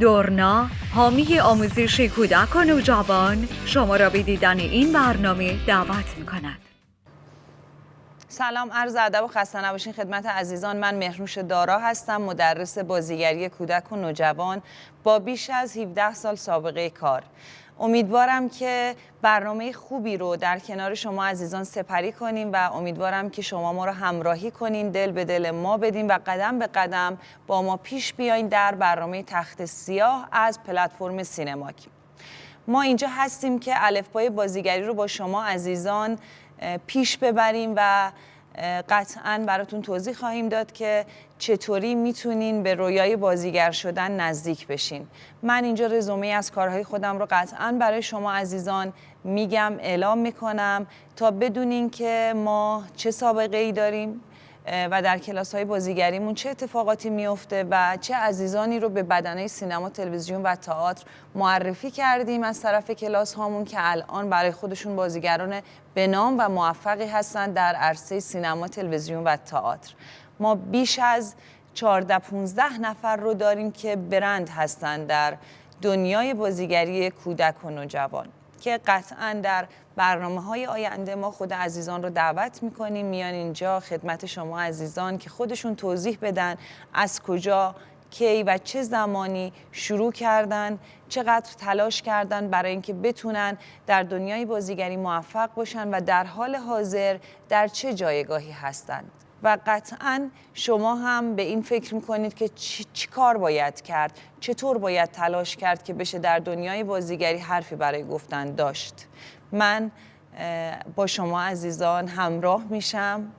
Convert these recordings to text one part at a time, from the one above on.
دورنا حامی آموزش کودک و نوجوان شما را به دیدن این برنامه دعوت می‌کند. سلام، عرض ادب و خسته نباشین خدمت عزیزان. من مهرنوش دارا هستم، مدرس بازیگری کودک و نوجوان با بیش از 17 سال سابقه کار. امیدوارم که برنامه خوبی رو در کنار شما عزیزان سپری کنیم و امیدوارم که شما ما رو همراهی کنین، دل به دل ما بدین و قدم به قدم با ما پیش بیاین در برنامه تخت سیاه از پلتفرم سینماک. ما اینجا هستیم که الفبای بازیگری رو با شما عزیزان پیش ببریم و قطعاً براتون توضیح خواهیم داد که چطوری میتونین به رویای بازیگر شدن نزدیک بشین. من اینجا رزومه از کارهای خودم رو قطعاً برای شما عزیزان میگم، اعلام میکنم تا بدونین که ما چه سابقه ای داریم و در کلاس‌های بازیگریمون چه اتفاقاتی میفته و چه عزیزانی رو به بدنه سینما، تلویزیون و تئاتر معرفی کردیم از طرف کلاس هامون که الان برای خودشون بازیگران به نام و موفقی هستند در عرصه سینما، تلویزیون و تئاتر. ما بیش از 14-15 نفر رو داریم که برند هستند در دنیای بازیگری کودک و نوجوان که قطعاً در برنامه‌های آینده ما خود عزیزان رو دعوت می‌کنیم میان اینجا خدمت شما عزیزان که خودشون توضیح بدن از کجا، کی و چه زمانی شروع کردن، چقدر تلاش کردن برای اینکه بتونن در دنیای بازیگری موفق باشن و در حال حاضر در چه جایگاهی هستند. و قطعاً شما هم به این فکر میکنید که چی کار باید کرد، چطور باید تلاش کرد که بشه در دنیای بازیگری حرفی برای گفتن داشت. من با شما عزیزان همراه میشم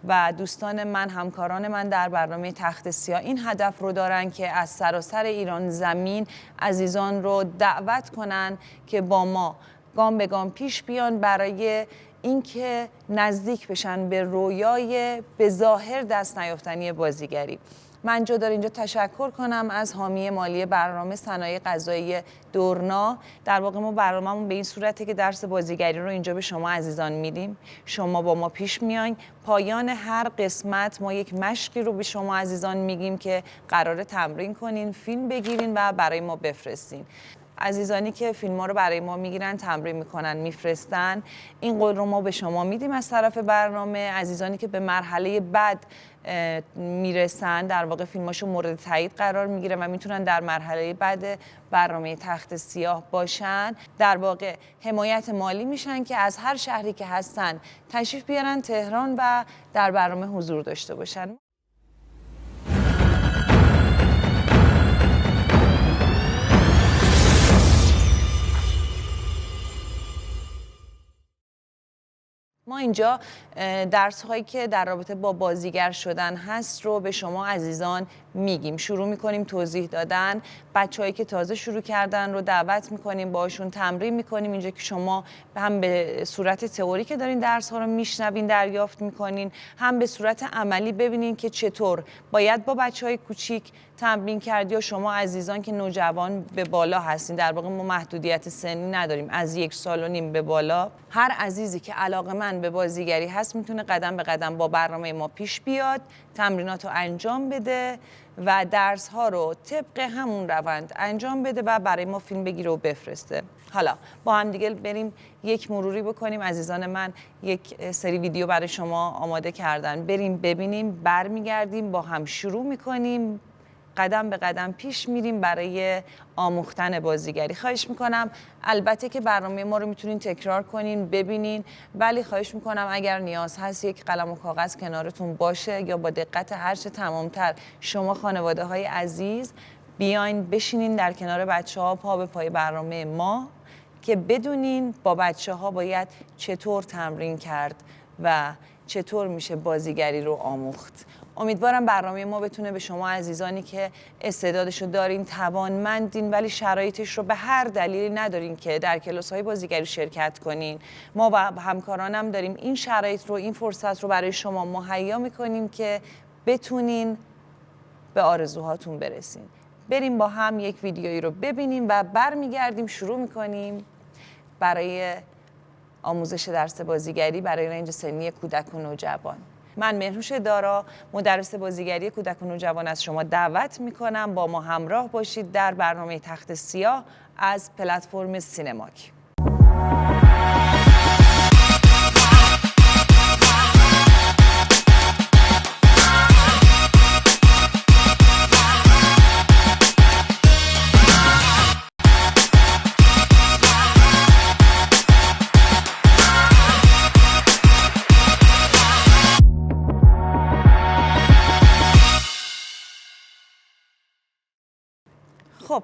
و دوستان من، همکاران من در برنامه تخت سیاه این هدف رو دارن که از سراسر ایران زمین عزیزان رو دعوت کنن که با ما گام به گام پیش بیان برای اینکه نزدیک بشن به رویای به ظاهر دست نیافتنی بازیگری. من جا دار اینجا تشکر کنم از حامی مالی برنامه صنایع غذایی دورنا. در واقع ما برنامه‌مون به این صورته که درس بازیگری رو اینجا به شما عزیزان میدیم، شما با ما پیش میاین، پایان هر قسمت ما یک مشقی رو به شما عزیزان میگیم که قراره تمرین کنین، فیلم بگیرین و برای ما بفرستین. عزیزانی که فیلم ها رو برای ما میگیرن، تمرین میکنن، میفرستن، این قول رو ما به شما میدیم از طرف برنامه. عزیزانی که به مرحله بعد میرسن، در واقع فیلماشون مورد تایید قرار میگیره و میتونن در مرحله بعد برنامه تخت سیاه باشن، در واقع حمایت مالی میشن که از هر شهری که هستن تشریف بیارن تهران و در برنامه حضور داشته باشن. ما اینجا درس هایی که در رابطه با بازیگر شدن هست رو به شما عزیزان میگیم. شروع میکنیم توضیح دادن. بچه‌هایی که تازه شروع کردن رو دعوت میکنیم، باشون تمرین میکنیم اینجا که شما هم به صورت تئوری که دارین درس ها رو میشنوین دریافت میکنین، هم به صورت عملی ببینین که چطور باید با بچه‌های کوچیک تمرین کرد یا شما عزیزان که نوجوان به بالا هستین. در واقع ما محدودیت سنی نداریم، از 1.5 سال به بالا هر عزیزی که علاقه‌مند به بازیگری هست میتونه قدم به قدم با برنامه ما پیش بیاد، تمرینات رو انجام بده و درس ها رو طبق همون روند انجام بده و برای ما فیلم بگیره و بفرسته. حالا با هم دیگه بریم یک مروری بکنیم. عزیزان من یک سری ویدیو برای شما آماده کردن، بریم ببینیم، برمیگردیم با هم شروع میکنیم، قدم به قدم پیش میریم برای آموختن بازیگری. خواهش میکنم البته که برنامه ما رو میتونین تکرار کنین، ببینین، ولی خواهش میکنم اگر نیاز هست یک قلم و کاغذ کنارتون باشه یا با دقت هرچه تمامتر شما خانواده های عزیز بیاین بشینین در کنار بچه ها پا به پای برنامه ما که بدونین با بچه ها باید چطور تمرین کرد و چطور میشه بازیگری رو آموخت. امیدوارم برنامه ما بتونه به شما عزیزانی که استعدادشو دارین، توانمندین ولی شرایطش رو به هر دلیلی ندارین که در کلاس‌های بازیگری شرکت کنین، ما و همکارانم داریم این شرایط رو، این فرصت رو برای شما مهیا میکنیم که بتونین به آرزوهاتون برسین. بریم با هم یک ویدیویی رو ببینیم و برمیگردیم شروع میکنیم برای آموزش درس بازیگری برای رنج سنی کودک و نوجوان. من مهنوش دارا، مدرس بازیگری کودک و نوجوان از شما دعوت میکنم با ما همراه باشید در برنامه تخت سیاه از پلتفرم سینماک. خب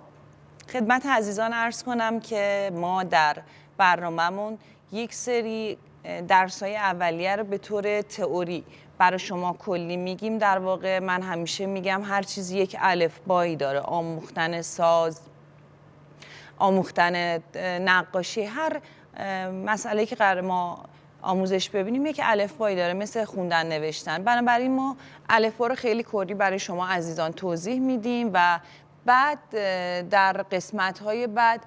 خدمت عزیزان عرض کنم که ما در برنامه‌مون یک سری درس‌های اولیه رو به طور تئوری برای شما کلی میگیم. در واقع من همیشه میگم هر چیزی یک الفبایی داره، آموختن ساز، آموختن نقاشی، هر مسئله که قرار ما آموزش ببینیم یک الفبایی داره، مثل خوندن نوشتن. بنابراین ما الفبا رو خیلی کلی برای شما عزیزان توضیح میدیم و بعد در قسمت‌های بعد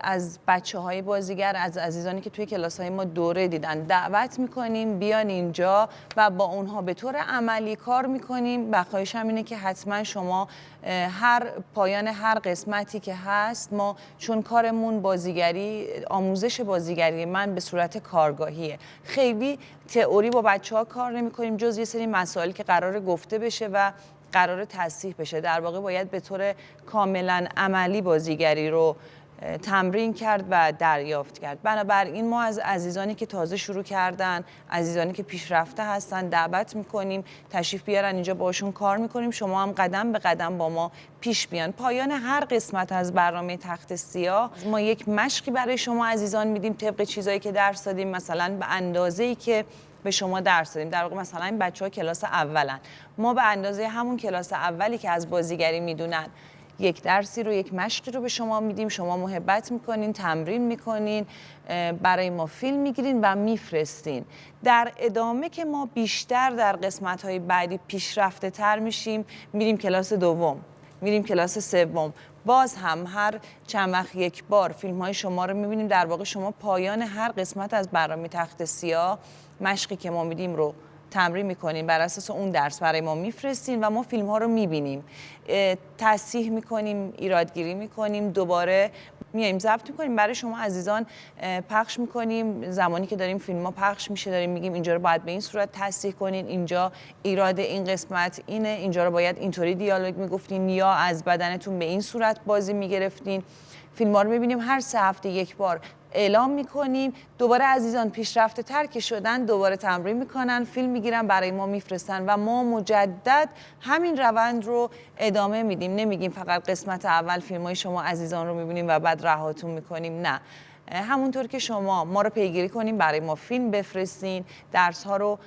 از بچه‌های بازیگر، از عزیزانی که توی کلاس‌های ما دوره دیدن دعوت می‌کنیم بیان اینجا و با اونها به طور عملی کار می‌کنیم. و خواهشم اینه که حتما شما هر پایان هر قسمتی که هست، ما چون کارمون بازیگری، آموزش بازیگری من به صورت کارگاهیه، خیلی تئوری با بچه‌ها کار نمی‌کنیم جز یه سری مسائل که قراره گفته بشه و قرار تصحیح بشه. در واقع باید به طور کاملا عملی بازیگری رو تمرین کرد و دریافت کرد. بنابراین ما از عزیزانی که تازه شروع کردن، عزیزانی که پیشرفته هستن دعوت میکنیم تشریف بیارن اینجا، باشون کار میکنیم. شما هم قدم به قدم با ما پیش بیان. پایان هر قسمت از برنامه تخت سیاه ما یک مشقی برای شما عزیزان میدیم طبق چیزایی که درس دادیم، مثلا به اندازه‌ای که به شما درس دادیم. در واقع مثلا این بچه‌ها کلاس اولن، ما به اندازه همون کلاس اولی که از بازیگری میدونن یک درسی رو، یک مشقی رو به شما میدیم. شما محبت میکنین، تمرین میکنین، برای ما فیلم میگیرین و میفرستین. در ادامه که ما بیشتر در قسمت‌های بعدی پیشرفته تر میشیم، میریم کلاس دوم، میریم کلاس سوم، باز هم هر چند وقت یک بار فیلم های شما رو میبینیم. در واقع شما پایان هر قسمت از برنامه تخت سیاه مشقی که ما میدیم رو تمرین میکنین، بر اساس اون درس برای ما میفرستین و ما فیلم ها رو میبینیم، تصحیح میکنیم، ایرادگیری میکنیم، دوباره میایم ضبط میکنیم برای شما عزیزان پخش میکنیم. زمانی که داریم فیلم ها پخش میشه داریم میگیم اینجا رو باید به این صورت تصحیح کنین، اینجا ایراد این قسمت اینه، اینجا رو باید اینطوری دیالوگ میگفتین یا از بدنتون به این صورت بازی میگرفتین. فیلم ها رو میبینیم، هر 3 هفته یک بار اعلام میکنیم. دوباره عزیزان پیشرفته تر که شدن دوباره تمرین میکنن، فیلم میگیرن برای ما میفرستن و ما مجدد همین روند رو ادامه میدیم. نمیگیم فقط قسمت اول فیلم های شما عزیزان رو میبینیم و بعد رهاتون میکنیم، نه، همونطور که شما ما رو پیگیری کنیم برای ما فیلم بفرستین، درس ها رو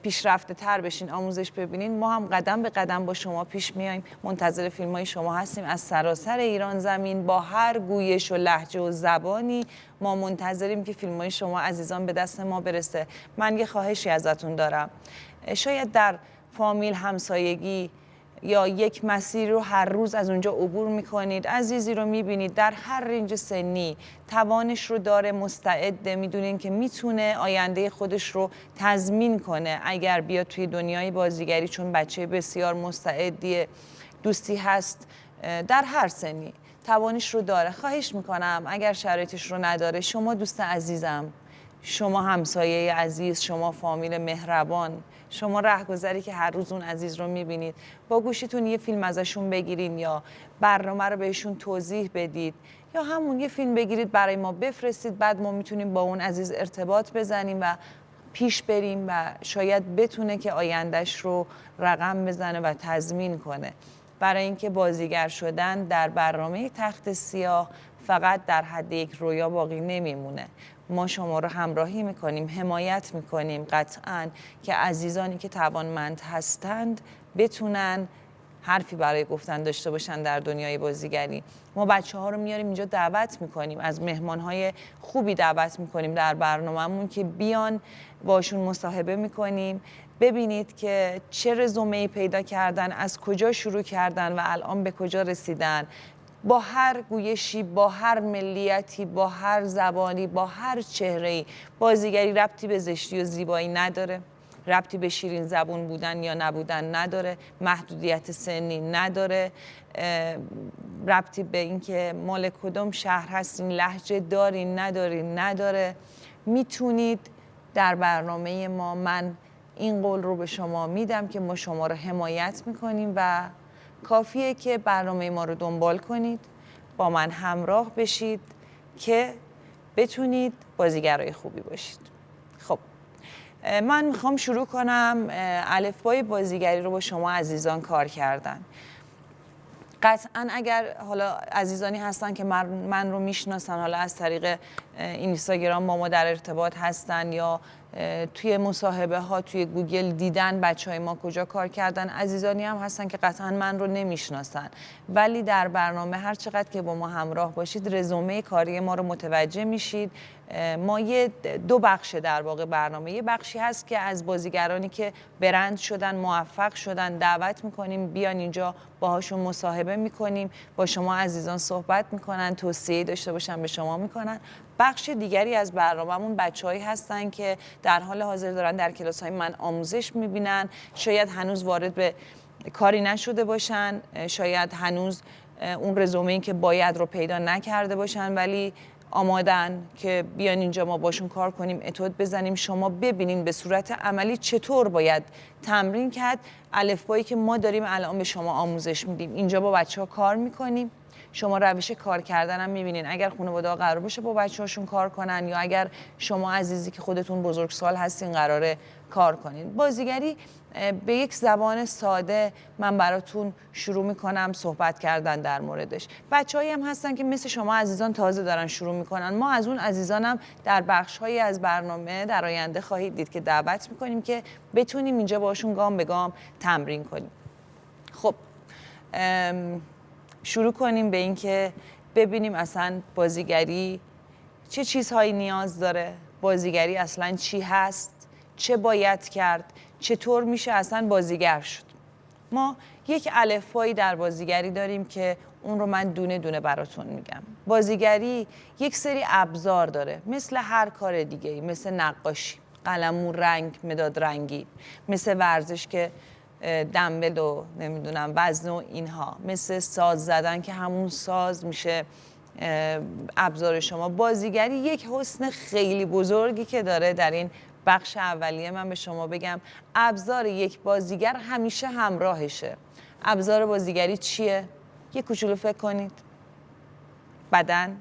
پیشرفته تر بشین، آموزش ببینین، ما هم قدم به قدم با شما پیش میایم. منتظر فیلم های شما هستیم از سراسر ایران زمین، با هر گویش و لهجه و زبانی ما منتظریم که فیلم های شما عزیزان به دست ما برسه. من یه خواهشی ازتون دارم، شاید در فامیل، همسایگی یا یک مسیر رو هر روز از اونجا عبور میکنید، عزیزی رو میبینید در هر رنج سنی توانش رو داره، مستعده، میدونین که میتونه آینده خودش رو تضمین کنه اگر بیاد توی دنیای بازیگری، چون بچه بسیار مستعدیه، دوستی هست در هر سنی توانش رو داره. خواهش میکنم اگر شرایطش رو نداره، شما دوست عزیزم، شما همسایه عزیز، شما فامیل مهربان، شما رهگذری که هر روز اون عزیز رو میبینید، با گوشیتون یه فیلم ازشون بگیرین یا برنامه رو بهشون توضیح بدید یا همون یه فیلم بگیرید برای ما بفرستید. بعد ما میتونیم با اون عزیز ارتباط بزنیم و پیش بریم و شاید بتونه که آیندهش رو رقم بزنه و تضمین کنه. برای اینکه بازیگر شدن در برنامه تخت سیاه فقط در حد یک رویا باقی نمیمونه. ما شما رو همراهی میکنیم، حمایت میکنیم قطعاً که عزیزانی که توانمند هستند بتونن حرفی برای گفتن داشته باشن در دنیای بازیگری. ما بچه ها رو میاریم اینجا دعوت میکنیم، از مهمان های خوبی دعوت میکنیم در برنامه‌مون که بیان باشون مصاحبه میکنیم، ببینید که چه رزومه‌ای پیدا کردن، از کجا شروع کردن و الان به کجا رسیدن، با هر گویشی، با هر ملیتی، با هر زبانی، با هر چهره‌ای. بازیگری ربطی به زشتی و زیبایی نداره، ربطی به شیرین زبون بودن یا نبودن نداره، محدودیت سنی نداره، ربطی به اینکه مال کدوم شهر هستین، لهجه دارین ندارین نداره. میتونید در برنامه ما، من این قول رو به شما میدم که ما شما رو حمایت میکنیم و کافیه که برنامه ما رو دنبال کنید، با من همراه بشید که بتونید بازیگرای خوبی باشید. خب من میخوام شروع کنم الفبای بازیگری رو با شما عزیزان کار کردن. قطعا اگر حالا عزیزانی هستن که من رو میشناسن، حالا از طریق اینستاگرام با ما در ارتباط هستن یا توی مصاحبه ها توی گوگل دیدن بچهای ما کجا کار کردن، عزیزانی هم هستن که قطعا من رو نمیشناسن ولی در برنامه هر چقدر که با ما همراه باشید رزومه کاری ما رو متوجه میشید. ما دو بخش در واقع برنامه، یه بخشی هست که از بازیگرانی که برند شدن، موفق شدن دعوت میکنیم بیان اینجا، باهاشون مصاحبه میکنیم، با شما عزیزان صحبت میکنن، توصیه داشته باشن به شما میکنن. بخش دیگری از برنامه‌مون بچه‌هایی هستن که در حال حاضر دارن در کلاس‌های من آموزش میبینن، شاید هنوز وارد به کاری نشده باشن، شاید هنوز اون رزومه‌ای که باید رو پیدا نکرده باشن ولی آمادن که بیان اینجا ما باشون کار کنیم، اتود بزنیم، شما ببینین به صورت عملی چطور باید تمرین کرد. الفبایی که ما داریم الان به شما آموزش میدیم، اینجا با بچه‌ها کار میکنیم، شما روش کار کردن هم میبینین. اگر خانواده قرار باشه با بچه‌هاشون کار کنن یا اگر شما عزیزی که خودتون بزرگسال هستین قراره کار کنین. بازیگری به یک زبان ساده من براتون شروع میکنم صحبت کردن در موردش. بچه‌هایی هم هستن که مثل شما عزیزان تازه دارن شروع میکنن، ما از اون عزیزانم در بخش‌هایی از برنامه در آینده خواهید دید که دعوت میکنیم که بتونیم اینجا باشون گام به گام تمرین کنیم. خب شروع کنیم به این که ببینیم اصلا بازیگری چه چیزهایی نیاز داره، بازیگری اصلا چی هست، چه باید کرد، چطور میشه اصلا بازیگر شد. ما یک الفبایی در بازیگری داریم که اون رو من دونه دونه براتون میگم. بازیگری یک سری ابزار داره مثل هر کار دیگه‌ای، مثل نقاشی، قلمو، رنگ، مداد رنگی، مثل ورزش که دمبل و نمیدونم وزن و اینها، مثل ساز زدن که همون ساز میشه ابزار شما. بازیگری یک حسن خیلی بزرگی که داره در این بخش اولیه من به شما بگم، ابزار یک بازیگر همیشه همراهشه. ابزار بازیگری چیه؟ یه کوچولو فکر کنید. بدن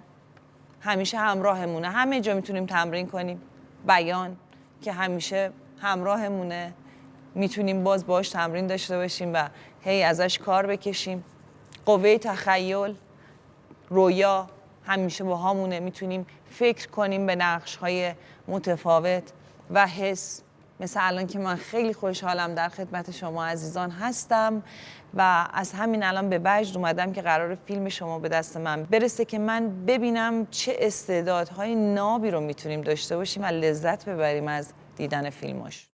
همیشه همراهمونه، همه جا میتونیم تمرین کنیم. بیان که همیشه همراهمونه، میتونیم باش تمرین داشته باشیم و هی ازش کار بکشیم. قوه تخیل، رویا همیشه با همونه، میتونیم فکر کنیم به نقش‌های متفاوت و حس. مثل الان که من خیلی خوشحالم در خدمت شما عزیزان هستم و از همین الان به وجد اومدم که قرار فیلم شما به دست من برسه که من ببینم چه استعدادهای نابی رو میتونیم داشته باشیم و لذت ببریم از دیدن فیلماش.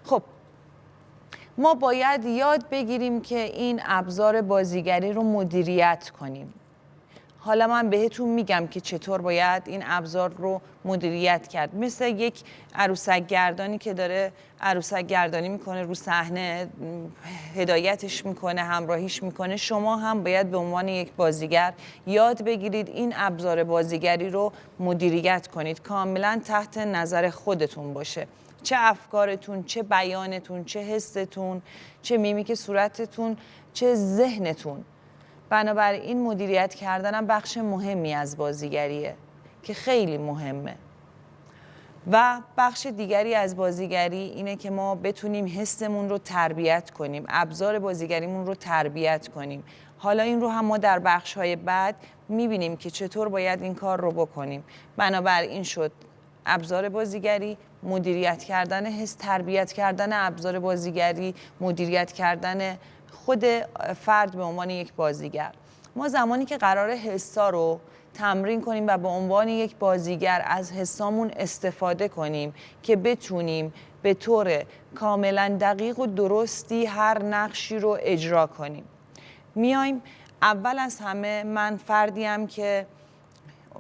خب ما باید یاد بگیریم که این ابزار بازیگری رو مدیریت کنیم. حالا من بهتون میگم که چطور باید این ابزار رو مدیریت کرد. مثل یک عروسک گردانی که داره عروسک گردانی میکنه رو صحنه، هدایتش میکنه، همراهیش میکنه، شما هم باید به عنوان یک بازیگر یاد بگیرید این ابزار بازیگری رو مدیریت کنید، کاملا تحت نظر خودتون باشه. چه افکارتون، چه بیانتون، چه حستون، چه میمیک صورتتون، چه ذهنتون. بنابراین مدیریت کردنم بخش مهمی از بازیگریه که خیلی مهمه. و بخش دیگری از بازیگری اینه که ما بتونیم حسمون رو تربیت کنیم، ابزار بازیگریمون رو تربیت کنیم. حالا این رو هم ما در بخش‌های بعد میبینیم که چطور باید این کار رو بکنیم. بنابراین شد ابزار بازیگری، مدیریت کردن حس، تربیت کردن ابزار بازیگری، مدیریت کردن خود فرد به عنوان یک بازیگر. ما زمانی که قرار حسا رو تمرین کنیم و به عنوان یک بازیگر از حسامون استفاده کنیم که بتونیم به طور کاملا دقیق و درستی هر نقشی رو اجرا کنیم. میایم اول از همه من فردیم که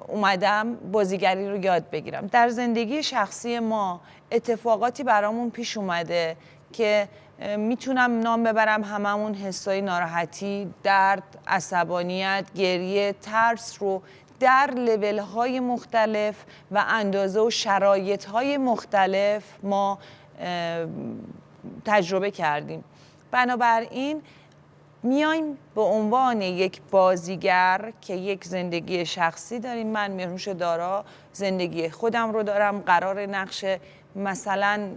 اومدم بازیگری رو یاد بگیرم. در زندگی شخصی ما اتفاقاتی برامون پیش اومده که میتونم نام ببرم هممون حسای ناراحتی، درد، عصبانیت، گریه، ترس رو در لول‌های مختلف و اندازه و شرایط‌های مختلف ما تجربه کردیم. بنابراین میایم به عنوان یک بازیگر که یک زندگی شخصی داریم، من مهرنوش دارا زندگی خودم رو دارم، قرار نقش مثلا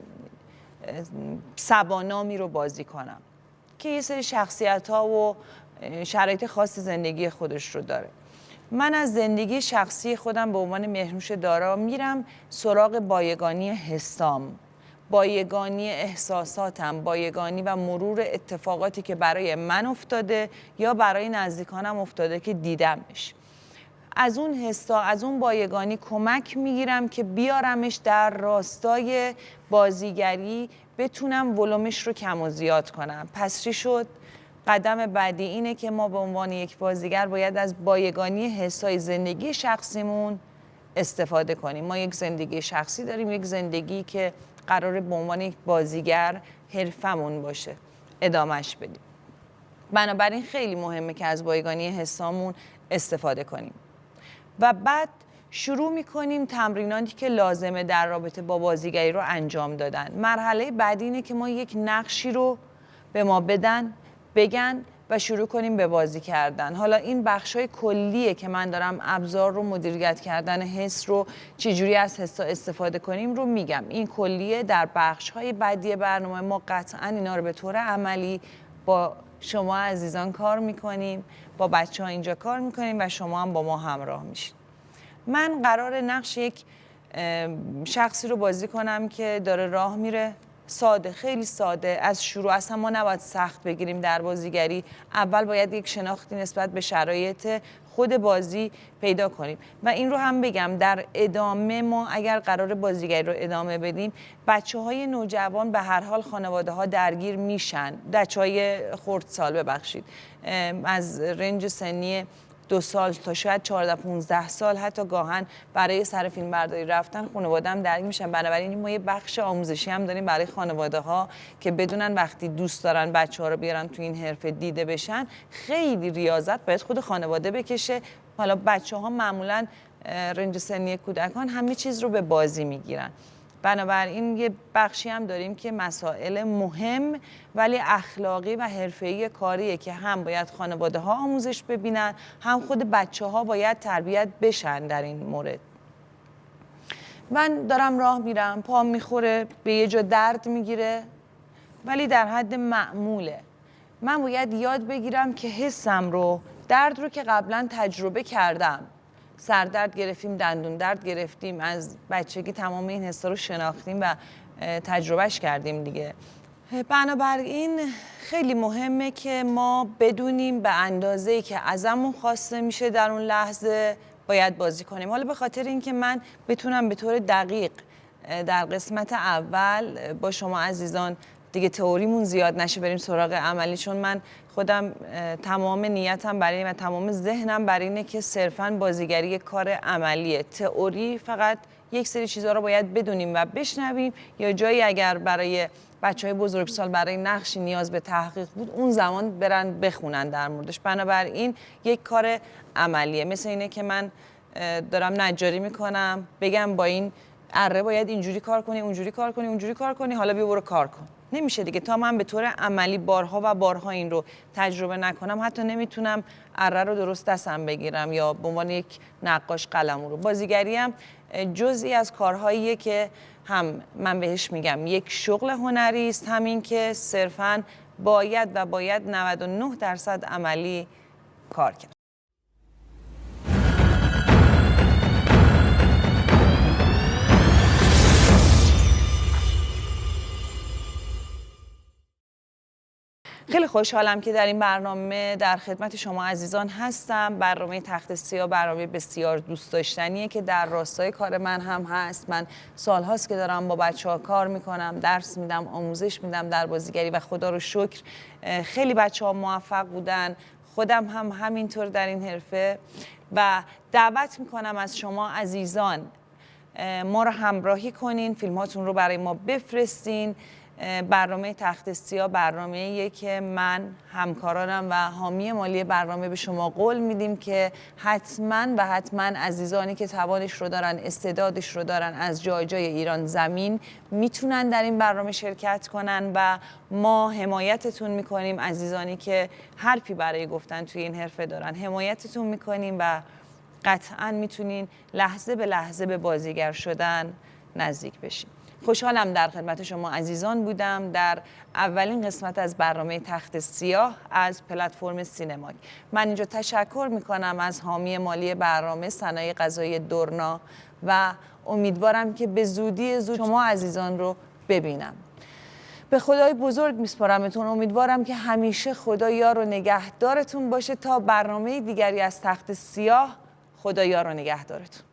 سبانامی رو بازی کنم که یه سری شخصیت‌ها و شرایط خاص زندگی خودش رو داره. من از زندگی شخصی خودم به عنوان مهرنوش دارا میرم سراغ بایگانی حسام، بایگانی احساساتم، بایگانی و مرور اتفاقاتی که برای من افتاده یا برای نزدیکانم افتاده که دیدمش. از اون حسا، از اون بایگانی کمک میگیرم که بیارمش در راستای بازیگری، بتونم ولومش رو کم و زیاد کنم. پس چی شد؟ قدم بعدی اینه که ما به عنوان یک بازیگر باید از بایگانی حسای زندگی شخصیمون استفاده کنیم. ما یک زندگی شخصی داریم، یک زندگی که قراره به عنوان یک بازیگر حرفمون باشه، ادامهش بدیم. بنابراین خیلی مهمه که از بایگانی حسامون استفاده کنیم و بعد شروع میکنیم تمریناتی که لازمه در رابطه با بازیگری رو انجام دادن. مرحله بعدی اینه که ما یک نقشی رو به ما بدن، بگن و شروع کنیم به بازی کردن. حالا این بخشای کلیه که من دارم ابزار رو، مدیریت کردن حس رو، چجوری از حسا استفاده کنیم رو میگم. این کلیه در بخشهای بعدی برنامه ما قطعا اینا رو به طور عملی با شما عزیزان کار میکنیم، با بچه ها اینجا کار میکنیم و شما هم با ما همراه میشید. من قرار نقش یک شخصی رو بازی کنم که داره راه میره، ساده، خیلی ساده. از شروع اصلا ما نباید سخت بگیریم در بازیگری. اول باید یک شناختی نسبت به شرایط خود بازی پیدا کنیم و این رو هم بگم در ادامه ما اگر قرار بازیگری رو ادامه بدیم، بچه‌های نوجوان به هر حال خانواده ها درگیر میشن، بچه‌های خردسال ببخشید، از رنج سنی 2 سال تا شاید 14-15 سال حتی گاهن برای سر فیلم برداری رفتن خانواده هم درگیر میشن. بنابراین ما یه بخش آموزشی هم داریم برای خانواده ها که بدونن وقتی دوست دارن بچه ها رو بیارن تو این حرفه دیده بشن، خیلی ریاضت باید خود خانواده بکشه. حالا بچه ها معمولا رنج سنی کودکان همه چیز رو به بازی میگیرن. بنابراین یه بخشی هم داریم که مسائل مهم ولی اخلاقی و حرفه‌ای کاریه که هم باید خانواده ها آموزش ببینن، هم خود بچه ها باید تربیت بشن در این مورد. من دارم راه میرم، پام میخوره، به یه جا درد میگیره ولی در حد معموله. من باید یاد بگیرم که حسم رو، درد رو که قبلا تجربه کردم، سردرد گرفتیم، دندون درد گرفتیم، از بچگی تمام این حسا رو شناختیم و تجربهش کردیم دیگه. بنابراین خیلی مهمه که ما بدونیم به اندازه‌ای که ازمون خواسته میشه در اون لحظه باید بازی کنیم. حالا به خاطر اینکه من بتونم به طور دقیق در قسمت اول با شما عزیزان دیگه تئوریمون زیاد نشه بریم سراغ عملی، چون من خودم تمام نیتم برای این و تمام ذهنم برای اینه که صرفاً بازیگری کار عملیه. تئوری فقط یک سری چیزها رو باید بدونیم و بشنویم، یا جایی اگر برای بچهای بزرگسال برای نقشی نیاز به تحقیق بود اون زمان برن بخونن در موردش. بنابراین یک کار عملیه. مثل اینه که من دارم نجاری میکنم، بگم با این اره باید اینجوری کار کنی، اونجوری کار کنی، اونجوری کار کنی، حالا بیا برو کار کن. نمیشه دیگه. تا من به طور عملی بارها و بارها این رو تجربه نکنم حتی نمیتونم اره رو درست دستم بگیرم یا به عنوان یک نقاش قلمو رو. بازیگری هم جزئی از کارهاییه که هم من بهش میگم یک شغل هنری است، همین که صرفاً باید 99% عملی کار کرد. خیلی خوشحالم که در این برنامه در خدمت شما عزیزان هستم. برنامه تخت سیاه برنامه بسیار دوست داشتنیه که در راستای کار من هم هست. من سالهاست که دارم با بچه‌ها کار میکنم، درس میدم، آموزش میدم در بازیگری و خدا رو شکر خیلی بچه‌ها موفق بودن. خودم هم همینطور در این حرفه و دعوت میکنم از شما عزیزان ما رو همراهی کنین، فیلماتون رو برای ما بفرستین. برنامه تخت سیاه برنامه‌ایه که من، همکارانم و حامی مالی برنامه به شما قول میدیم که حتما عزیزانی که توانش رو دارن، استعدادش رو دارن، از جای ایران زمین میتونن در این برنامه شرکت کنن و ما حمایتتون میکنیم. عزیزانی که حرفی برای گفتن توی این حرفه دارن حمایتتون میکنیم و قطعا میتونین لحظه به لحظه به بازیگر شدن نزدیک بشین. خوشحالم در خدمت شما عزیزان بودم در اولین قسمت از برنامه تخت سیاه از پلتفرم سینماک. من اینجا تشکر میکنم از حامی مالی برنامه صنایع غذایی دورنا و امیدوارم که به زودی شما عزیزان رو ببینم. به خدای بزرگ میسپارمتون. امیدوارم که همیشه خدا یار و نگهدارتون باشه تا برنامه دیگری از تخت سیاه. خدا یار و نگهدارتون.